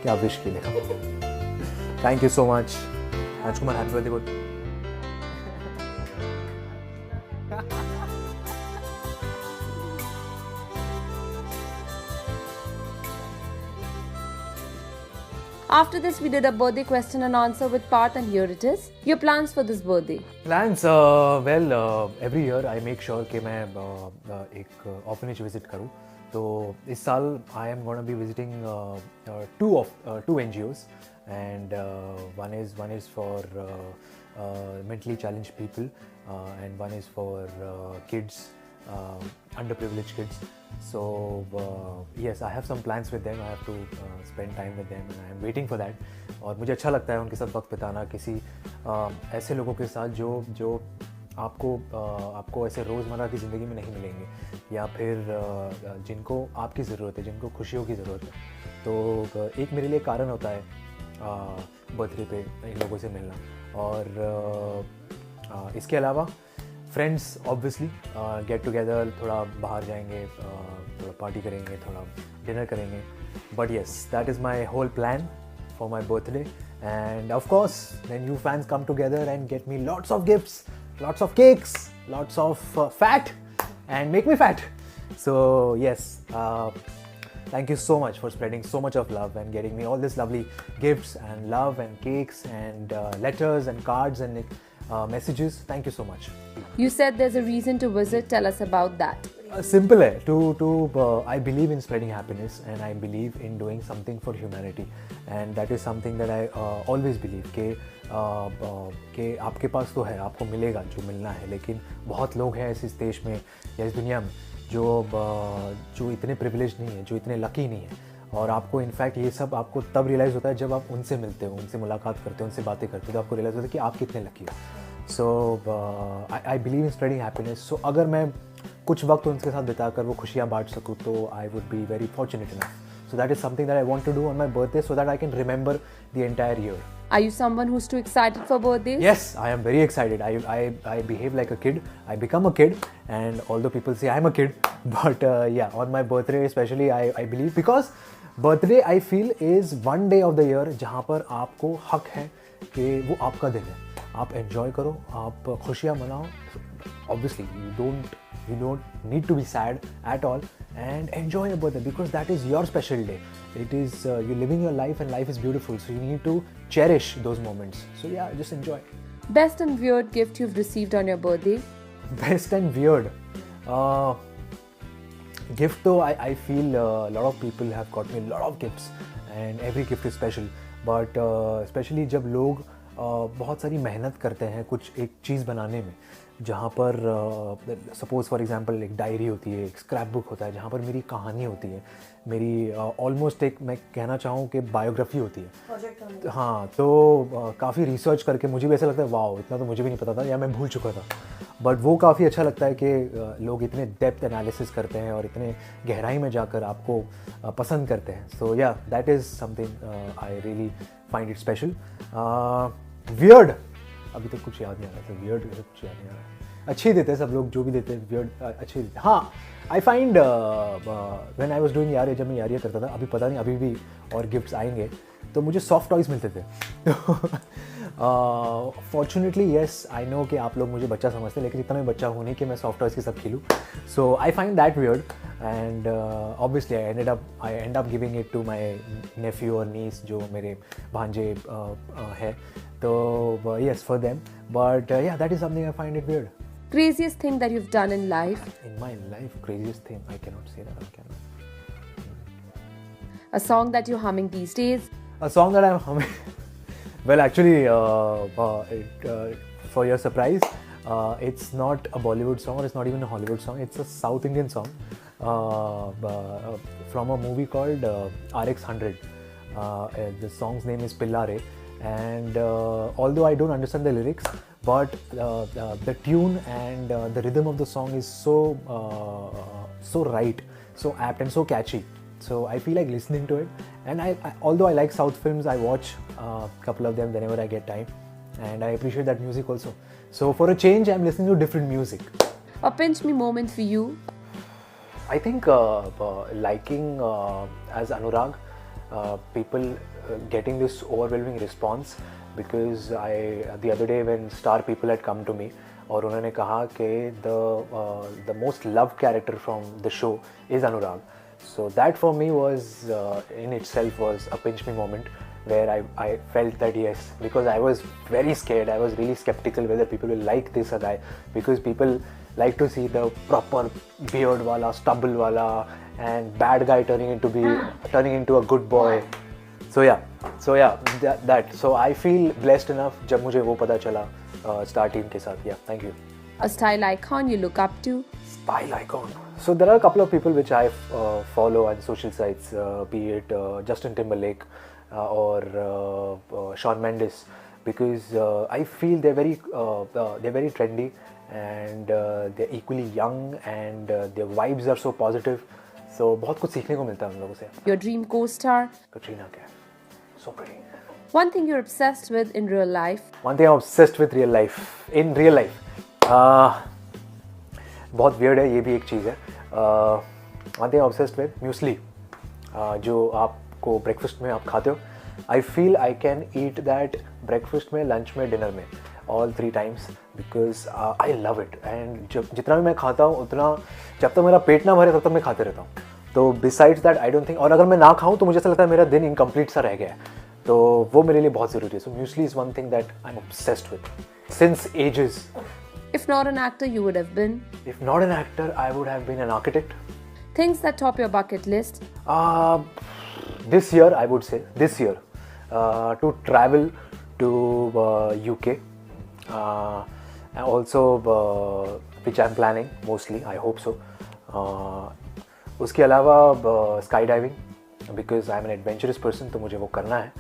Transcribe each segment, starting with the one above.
क्या विश की देखो. Thank you so much. Rajkumar, happy birthday. बोल. After this, we did a birthday question and answer with Parth, and here it is. Your plans for this birthday? Plans, every year I make sure कि मैं एक orphanage visit करूँ. तो इस साल I am going to be visiting two NGOs, and one is for mentally challenged people, and one is for kids, underprivileged kids. So yes, I have some plans with them. I have to spend time with them, and I am waiting for that. और मुझे अच्छा लगता है उनके साथ वक्त बिताना, किसी ऐसे लोगों के साथ जो आपको ऐसे रोज़मर्रा की ज़िंदगी में नहीं मिलेंगे, या फिर जिनको आपकी ज़रूरत है, जिनको खुशियों की ज़रूरत है. तो एक मेरे लिए कारण होता है बर्थडे पे इन लोगों से मिलना. और इसके अलावा फ्रेंड्स ऑब्वियसली गेट टुगेदर, थोड़ा बाहर जाएंगे, थोड़ा पार्टी करेंगे, थोड़ा डिनर करेंगे. But yes, that is my whole plan for my birthday. And of course, then you fans come together and get me lots of gifts, lots of cakes, lots of fat, and make me fat. So yes, thank you so much for spreading so much of love and getting me all these lovely gifts and love and cakes and letters and cards and messages. Thank you so much. You said there's a reason to visit. Tell us about that. Simple है. I believe in spreading happiness, and I believe in doing something for humanity, and that is something that I always believe कि आपके पास तो है, आपको मिलेगा जो मिलना है, लेकिन बहुत लोग हैं इस देश में या इस दुनिया में जो इतने प्रिविलेज नहीं है, जो इतने लकी नहीं है. और आपको इनफैक्ट ये सब आपको तब रियलाइज़ होता है जब आप उनसे मिलते हो, उनसे मुलाकात करते हो, उनसे बातें करते हो, तो आपको रियलाइज़ होता है कि आप कितने लकी हो. So I believe in spreading happiness. So अगर मैं कुछ वक्त उनके साथ बिताकर वो खुशियाँ बांट सकूँ, तो I would be very fortunate enough. So that is something that I want to do on my birthday, so that I can remember the entire year. Are you someone who's too excited for birthdays? Yes, I am very excited. I behave like a kid. I become a kid, and although people say I'm a kid, but yeah, on my birthday especially, I believe, because birthday I feel is one day of the year जहाँ पर आपको हक है कि वो आपका दिन है. आप enjoy करो, आप खुशियाँ मनाओ. Obviously, you don't need to be sad at all, and enjoy your birthday, because that is your special day. It is you're living your life, and life is beautiful, so you need to cherish those moments. So yeah, just enjoy. Best and weird gift you've received on your birthday? Best and weird gift, though, I feel a lot of people have got me a lot of gifts, and every gift is special. But especially जब लोग बहुत सारी मेहनत करते हैं कुछ एक चीज़ बनाने में, जहाँ पर सपोज़ फॉर एग्जांपल एक डायरी होती है, एक स्क्रैप बुक होता है, जहाँ पर मेरी कहानी होती है, मेरी ऑलमोस्ट एक, मैं कहना चाहूँ कि बायोग्राफी होती है. हाँ, तो काफ़ी रिसर्च करके मुझे भी ऐसा लगता है, वाओ, इतना तो मुझे भी नहीं पता था, या मैं भूल चुका था. बट वो काफ़ी अच्छा लगता है कि लोग इतने डेप्थ एनालिसिस करते हैं और इतने गहराई में जाकर आपको पसंद करते हैं. सो या, that is something I really find it special. Weird, अभी तक कुछ याद नहीं आ रहा था. वियर्ड कुछ याद नहीं आ रहा. अच्छे देते हैं सब लोग, जो भी देते हैं वियर्ड अच्छे देते हैं. हाँ, I find when I was doing यार, जब मैं यार करता था, अभी पता नहीं अभी भी और गिफ्ट्स आएंगे, तो मुझे सॉफ्ट टॉयज़ मिलते थे. फॉर्चुनेटली येस, आई नो कि आप लोग मुझे बच्चा समझते हैं, लेकिन इतना मैं बच्चा हूँ नहीं कि मैं सॉफ्ट टॉयज़ के साथ खेलूँ. So I find that weird, and obviously I end up giving it to my nephew और नीस, जो मेरे भांजे है. तो yes, for them. But yeah, that is something I find it weird. Craziest thing that you've done in life? In my life, craziest thing, I cannot say that on camera. A song that you're humming these days? A song that I'm humming. Well, actually, for your surprise, it's not a Bollywood song, or it's not even a Hollywood song. It's a South Indian song from a movie called RX-100. The song's name is Pillare. And although I don't understand the lyrics, but the tune and the rhythm of the song is so right, so apt, and so catchy. So I feel like listening to it. And although I like South films, I watch a couple of them whenever I get time, and I appreciate that music also. So for a change, I'm listening to different music. A pinch me moment for you? I think liking as Anurag people getting this overwhelming response, because the other day when star people had come to me और उन्होंने कहा कि the most loved character from the show is Anurag. So that for me was in itself was a pinch me moment, where I felt that yes, because I was very scared, I was really skeptical whether people will like this guy, because people like to see the proper beard wala, stubble wala, and bad guy turning into a good boy. So that. So I feel blessed enough जब मुझे वो पता चला Star team के साथ. Yeah, thank you. A style icon you look up to? Style icon. So there are a couple of people which I follow on social sites, be it Justin Timberlake or Shawn Mendes, because I feel they're very trendy, and they're equally young, and their vibes are so positive. So बहुत कुछ सीखने को मिलता है उन लोगों से. Your dream co-star? Katrina Kaif. So pretty. One thing you're obsessed with in real life? One thing I'm obsessed with in real life. बहुत weird है, ये भी एक चीज़ है. One thing I'm obsessed with, muesli. जो आपको breakfast में आप खाते हो. I feel I can eat that breakfast में, lunch में, dinner में, all 3 times, because I love it. And जितना भी मैं खाता हूँ उतना, जब तक मेरा पेट ना भरे तब तक मैं खाते रहता हूँ. तो besides that I don't think, और अगर मैं ना खाऊँ तो मुझे ऐसा लगता है मेरा दिन incomplete सा रह गया है. तो वो मेरे लिए बहुत ज़रूरी है. So muesli is one thing that I'm obsessed with since ages. If not an actor, you would have been? If not an actor, I would have been an architect. Things that top your bucket list? This year, I would say, to travel to UK, and also which I'm planning mostly, I hope so. उसके अलावा skydiving, because I'm an adventurous person, तो मुझे वो करना है.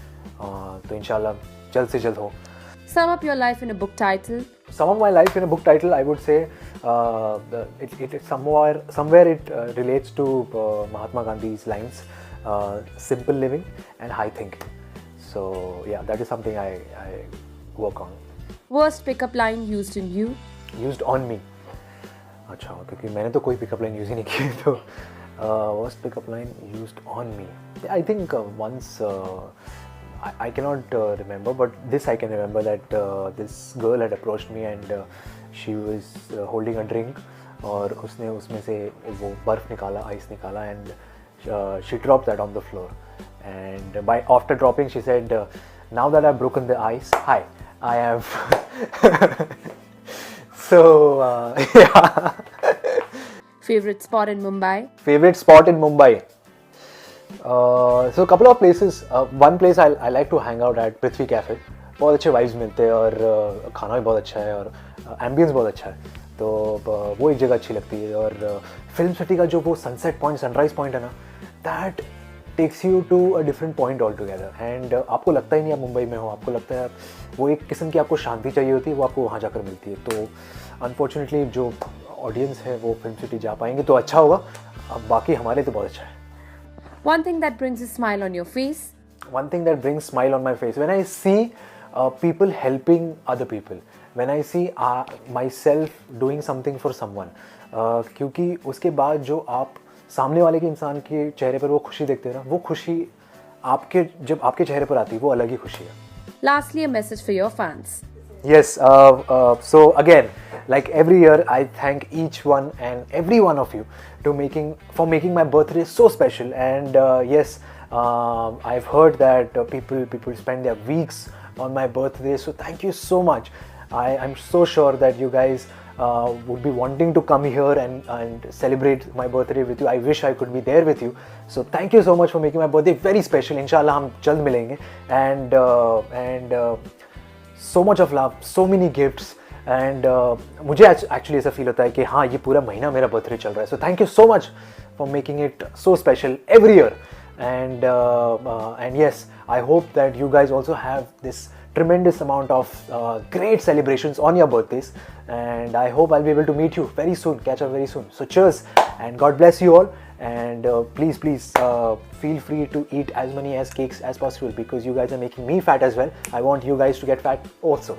तो इंशाल्लाह जल्द से जल्द हो. Sum up your life in a book title. Sum up my life in a book title, I would say it somewhere it relates to Mahatma Gandhi's lines, simple living and high thinking. So yeah, that is something I work on. Worst pickup line used in you? Used on me. अच्छा, क्योंकि मैंने तो कोई pickup line use ही नहीं की, तो worst pickup line used on me. I think once. I cannot remember, but this I can remember, that this girl had approached me, and she was holding a drink, और उसने उसमें से वो बर्फ निकाला, ice निकाला, and she dropped that on the floor. And after dropping, she said, "Now that I've broken the ice, hi, I have." So yeah. Favorite spot in Mumbai? So a couple of places. One place I like to hang out at, Prithvi Cafe. बहुत अच्छे vibes मिलते हैं, और खाना भी बहुत अच्छा है, और ambience बहुत अच्छा है. तो वो एक जगह अच्छी लगती है. और फिल्म सिटी का जो वो सनसेट पॉइंट, सनराइज पॉइंट है ना, that takes you to a different point altogether. And आपको लगता ही नहीं आप मुंबई में हो, आपको लगता है वो एक किस्म की आपको शांति चाहिए होती है, वो आपको वहाँ जाकर मिलती है. तो अनफॉर्चुनेटली जो ऑडियंस है वो फिल्म सिटी जा पाएंगे तो अच्छा होगा. अब बाकी हमारे तो बहुत अच्छा है. One thing that brings a smile on your face? One thing that brings smile on my face, when I see people helping other people, when I see myself doing something for someone, क्योंकि उसके बाद जो आप सामने वाले के इंसान के चेहरे पर वो खुशी देखते हैं ना, वो खुशी जब आपके चेहरे पर आती है, वो अलग ही खुशी है. Lastly, a message for your fans. Yes, so again, like every year, I thank each one and every one of you for making my birthday so special. And yes, I've heard that people spend their weeks on my birthday. So thank you so much. I'm so sure that you guys would be wanting to come here and celebrate my birthday with you. I wish I could be there with you. So thank you so much for making my birthday very special. Inshallah, हम जल्द मिलेंगे. And so much of love, so many gifts. And मुझे actually ऐसा feel होता है कि हाँ, ये पूरा महीना मेरा birthday चल रहा है. So thank you so much for making it so special every year. And yes, I hope that you guys also have this tremendous amount of great celebrations on your birthdays. And I hope I'll be able to meet you very soon, catch up very soon. So cheers and God bless you all. And please feel free to eat as many cakes as possible, because you guys are making me fat as well. I want you guys to get fat also.